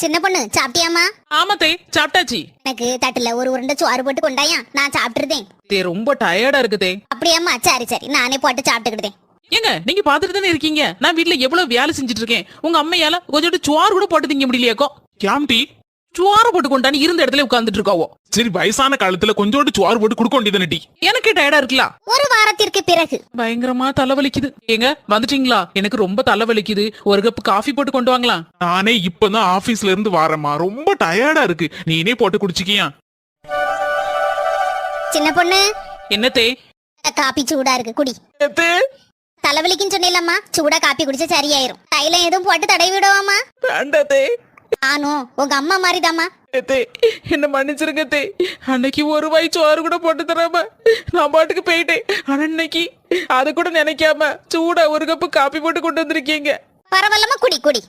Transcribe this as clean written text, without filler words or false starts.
சின்ன பொண்ணு சாப்பிட்டியாமா? ஆமா தே, சாப்பிட்டாச்சு. எனக்கு தட்டுல ஒரு உருண்டை சோறு போட்டு கொண்டாயா, நான் சாப்பிட்டுருதேன். தே ரொம்ப டயர்டா இருக்குதே. அப்படியாம்மா? சரி சரி, நானே போட்டு சாப்பிட்டுக்கிட்டேன். ஏங்க நீங்க பாத்துட்டு தானே இருக்கீங்க, நான் வீட்டுல எவ்வளவு வேலை செஞ்சுட்டு இருக்கேன். உங்க அம்மையால கொஞ்சம் சோறு கூட போட்டு திங்க முடியலையாக்கோ. கேம்டி சோறு போட்டு கொண்டான்னு இருந்த இடத்துல உட்கார்ந்துட்டு இருக்காவோ. சரி, வயசான காலத்துல கொஞ்சோண்டு சோறு போட்டு கொடுக்க வேண்டியதானடி. எனக்கு டயர்டா இருக்கலாம். ஒரு வாரத்திற்கு பிறகு பயங்கரமா தலைவலிக்குது. ஏங்க வந்துட்டீங்களா? எனக்கு ரொம்ப தலைவலிக்குது, ஒரு கப் காஃபி போட்டு கொண்டு வாங்களா? நானே இப்பதான் ஆபீஸ்ல இருந்து வாரேம்மா, ரொம்ப டயர்டா இருக்கு, நீனே போட்டு குடிச்சிக்கியா? சின்ன பொண்ணு, என்னத்தே? காப்பி சூடா இருக்கு, குடி. தலைவலிக்குன்னு சொன்னேலம்மா, சூடா காப்பி குடிச்சா சரியாயிரும். தைலம் எதுவும் போட்டு தடவி விடுவாமா? வேண்டாத்தே. நானும் உங்க அம்மா மாதிரிதாம்மா. என்ன மன்னிச்சிருங்க தே. அன்னைக்கு ஒரு வாய் சோறு கூட போட்டு தராம நான் பாட்டுக்கு போயிட்டேன். ஆனா இன்னைக்கு அது கூட நினைக்காம சூடா ஒரு கப்பு காப்பி போட்டு கொண்டு வந்திருக்கீங்க. பரவாயில்லம்மா, குடி குடி.